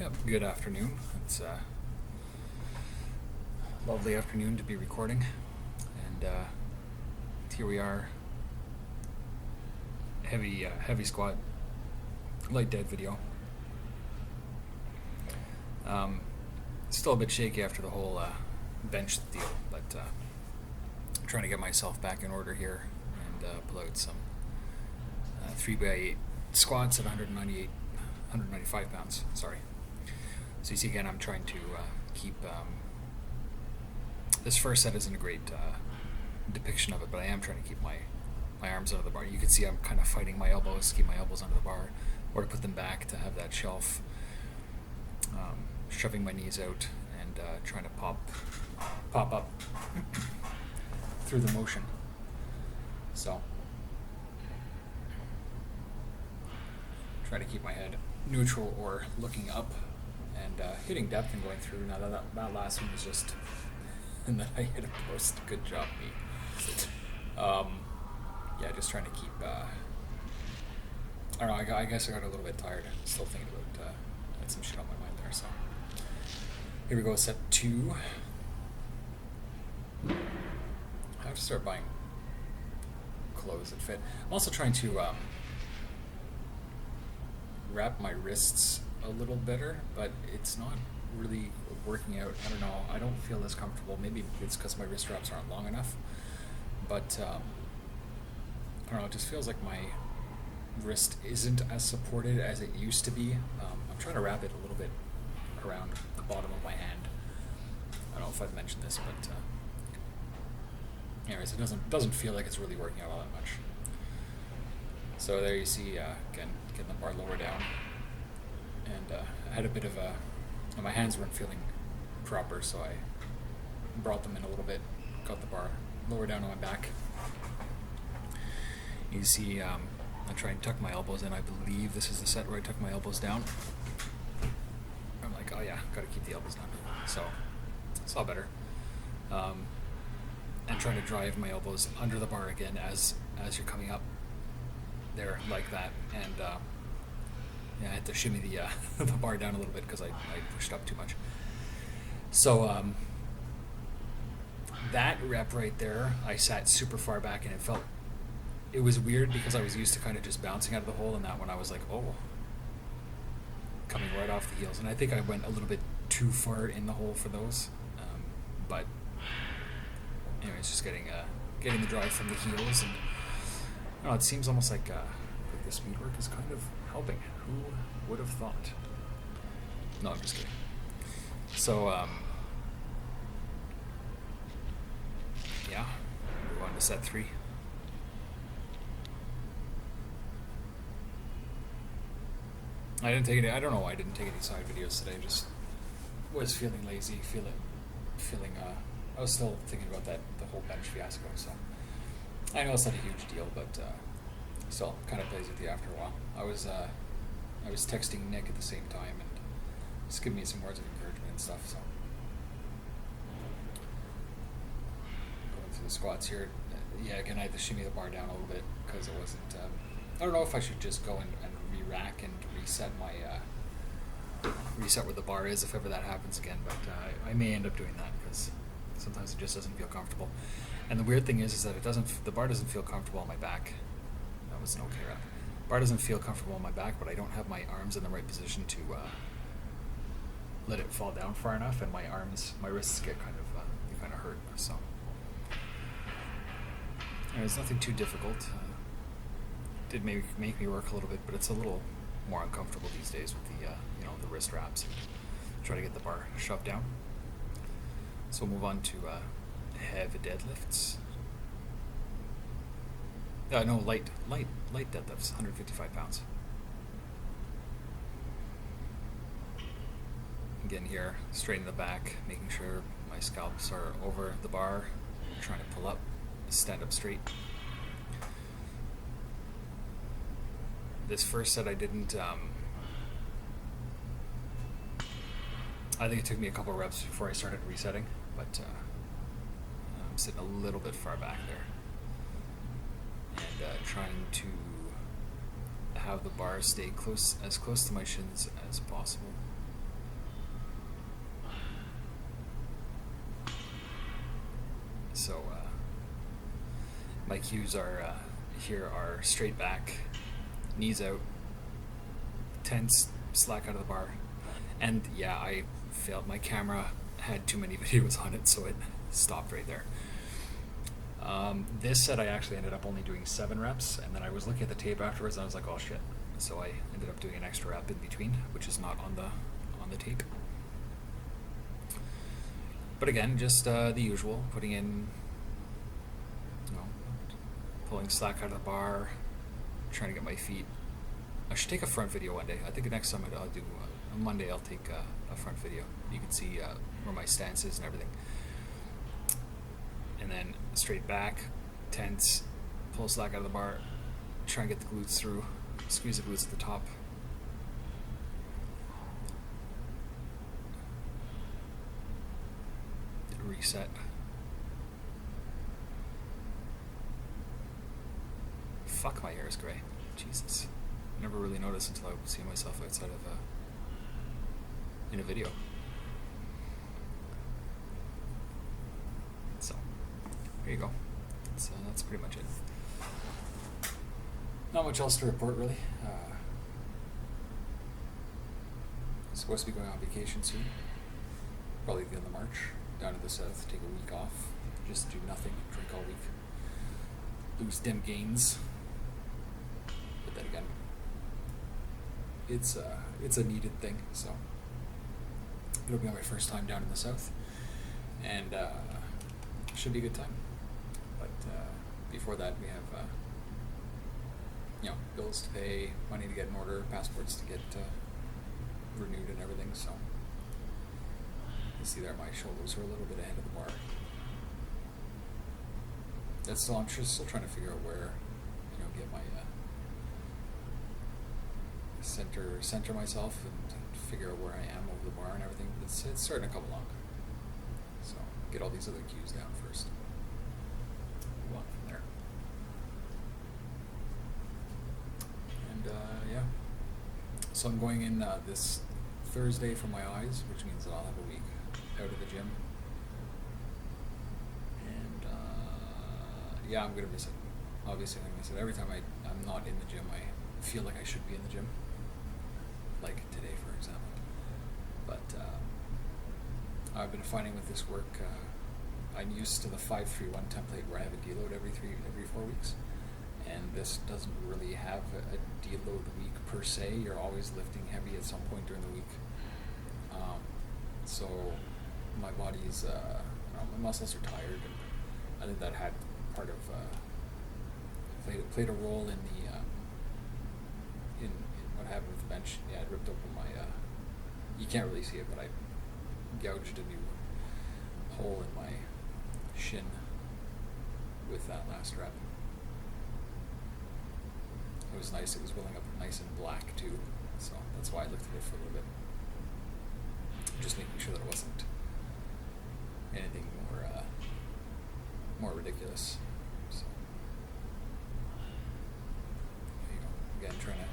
Yep, good afternoon. It's a lovely afternoon to be recording. And here we are. Heavy squat, light dead video. Still a bit shaky after the whole bench deal, but I'm trying to get myself back in order here and pull out some 3x8 squats at 195 pounds. Sorry. So you see again, I'm trying to keep this first set isn't a great depiction of it, but I am trying to keep my arms under the bar. You can see I'm kind of fighting my elbows, keep my elbows under the bar, or to put them back to have that shelf. Shoving my knees out and trying to pop up through the motion. So try to keep my head neutral or looking up and hitting depth and going through. Now that last one was just and then I hit a post. Good job, me. Yeah, just trying to keep. I don't know. I guess I got a little bit tired. Still thinking about had some shit on my mind there. So here we go. Set 2. I have to start buying clothes that fit. I'm also trying to wrap my wrists a little better, but it's not really working out. I don't know. I don't feel as comfortable. Maybe it's because my wrist wraps aren't long enough, but I don't know. It just feels like my wrist isn't as supported as it used to be. I'm trying to wrap it a little bit around the bottom of my hand. I don't know if I've mentioned this, but anyways, it doesn't feel like it's really working out all that much. So there you see, again, getting the bar lower down, and I had a bit of my hands weren't feeling proper, so I brought them in a little bit, got the bar lower down on my back. You see, I try and tuck my elbows in. I believe this is the set where I tuck my elbows down. I'm like, oh yeah, gotta keep the elbows down. So it's all better. And trying to drive my elbows under the bar again as you're coming up there like that. And yeah, I had to shimmy the the bar down a little bit because I pushed up too much. So that rep right there, I sat super far back and it was weird because I was used to kind of just bouncing out of the hole, and that one I was like, oh, coming right off the heels. And I think I went a little bit too far in the hole for those. But anyways, just getting the drive from the heels, and I don't know, it seems almost like the speed work is kind of helping. Who would have thought? No, I'm just kidding. So yeah, move on to set 3. I didn't take any. I don't know why I didn't take any side videos today. Just was feeling lazy, feeling. I was still thinking about the whole bench fiasco. So I know it's not a huge deal, but still kind of plays with you after a while. I was texting Nick at the same time and just giving me some words of encouragement and stuff. So going through the squats here. Yeah, again, I had to shimmy the bar down a little bit because it wasn't. I don't know if I should just go and re-rack and reset where the bar is if ever that happens again, but I may end up doing that because sometimes it just doesn't feel comfortable. And the weird thing is that the bar doesn't feel comfortable on my back. That was an okay rep. Bar doesn't feel comfortable on my back, but I don't have my arms in the right position to let it fall down far enough, and my wrists get kind of hurt. So it's nothing too difficult. Did make me work a little bit, but it's a little more uncomfortable these days with the the wrist wraps. Try to get the bar shoved down. So we'll move on to heavy deadlifts. No, light deadlifts, 155 pounds. Again here, straighten the back, making sure my scalps are over the bar, trying to pull up, stand up straight. This first set I didn't, I think it took me a couple reps before I started resetting, but I'm sitting a little bit far back there. And trying to have the bar stay as close to my shins as possible. So my cues are here are straight back, knees out, tense, slack out of the bar. And yeah, I failed. My camera had too many videos on it, so it stopped right there. This set I actually ended up only doing 7 reps, and then I was looking at the tape afterwards and I was like, oh shit. So I ended up doing an extra rep in between, which is not on the tape. But again, just the usual, putting in, pulling slack out of the bar, trying to get my feet. I should take a front video one day. I think the next time I'll do, on Monday I'll take a front video. You can see where my stance is and everything. And then straight back, tense, pull slack out of the bar, try and get the glutes through, squeeze the glutes at the top. Reset. Fuck, my hair is gray. Jesus. Never really noticed until I see myself outside of in a video. So, there you go. That's pretty much it. Not much else to report, really. Supposed to be going on vacation soon. Probably the end of March. Down to the south, take a week off. Just do nothing, drink all week. Lose dim gains. But then again, it's a needed thing, so it'll be my first time down in the south, and should be a good time. But before that, we have bills to pay, money to get in order, passports to get renewed, and everything. So you see there, my shoulders are a little bit ahead of the bar. I'm still trying to figure out where, get my center myself and figure out where I am over the bar and everything. It's starting to come along. So get all these other cues down first. Move on from there. And yeah. So I'm going in this Thursday for my eyes, which means that I'll have a week out of the gym. And yeah, I'm gonna miss it. Obviously I'm gonna miss it. Every time I'm not in the gym, I feel like I should be in the gym. Like today, for example. But I've been finding with this work, I'm used to the 5-3-1 template where I have a deload every 4 weeks, and this doesn't really have a deload week per se. You're always lifting heavy at some point during the week. So my body's, my muscles are tired, and I think that had part of played a role in the in what happened with the bench. Yeah, it ripped open my. You can't really see it, but I gouged a new hole in my shin with that last rep. It was nice. It was welling up nice and black too, so that's why I looked at it for a little bit. Just making sure that it wasn't anything more ridiculous. So there you go. Again, trying to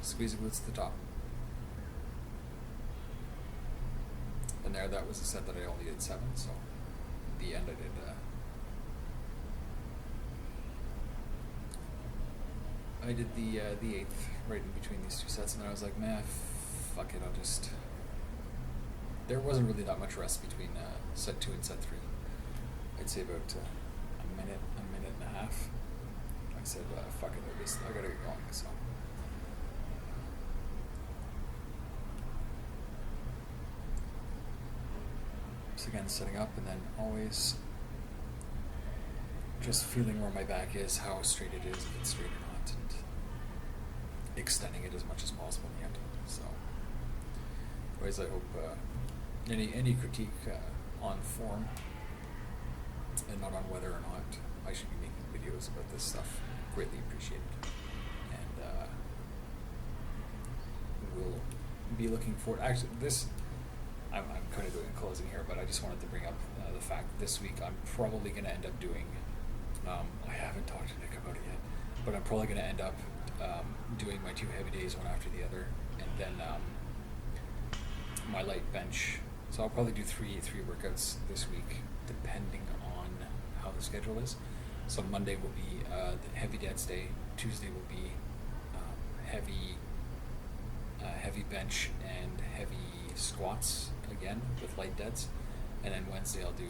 squeeze the glutes to the top. And there, that was a set that I only did 7. So at the end, I did. I did the 8th right in between these 2 sets, and then I was like, man, fuck it, I'll just. There wasn't really that much rest between set 2 and set 3. I'd say about a minute and a half. I said, fuck it, I gotta get going. So again, setting up, and then always just feeling where my back is, how straight it is, if it's straight or not, and extending it as much as possible in the end. So anyways, I hope any critique on form and not on whether or not I should be making videos about this stuff, greatly appreciated. And we'll be looking forward. Actually, I'm kind of doing a closing here, but I just wanted to bring up the fact that this week I'm probably going to end up doing, I haven't talked to Nick about it yet, but I'm probably going to end up doing my 2 heavy days, one after the other, and then my light bench. So I'll probably do three workouts this week, depending on the schedule is. So Monday will be the heavy deads day. Tuesday will be heavy bench and heavy squats again with light deads, and then Wednesday I'll do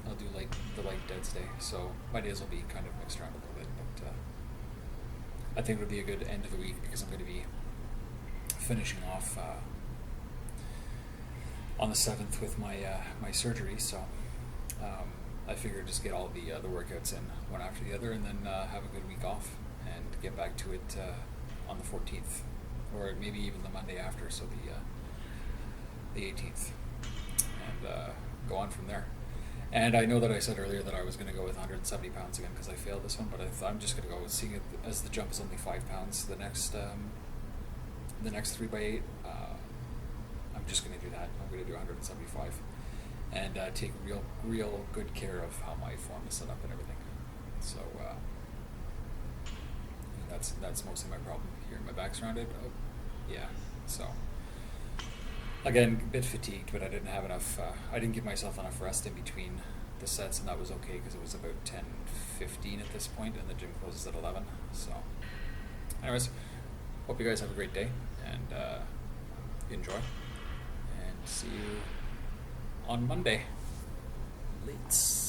the light deads day. So my days will be kind of mixed around a little bit, but I think it'll be a good end of the week because I'm going to be finishing off on the 7th with my my surgery. So I figured just get all the workouts in one after the other, and then have a good week off and get back to it on the 14th, or maybe even the Monday after, so the 18th, and go on from there. And I know that I said earlier that I was going to go with 170 pounds again because I failed this one, but I'm just going to go with seeing it as the jump is only 5 pounds. The next 3x8, I'm just going to do that. I'm going to do 175 and take real good care of how my form is set up and everything. So that's mostly my problem here. My back's rounded. Oh, yeah. So again, a bit fatigued, but I didn't have enough. I didn't give myself enough rest in between the sets, and that was okay because it was about 10:15 at this point, and the gym closes at 11. So, anyways, hope you guys have a great day and enjoy, and see you on Monday. Lates.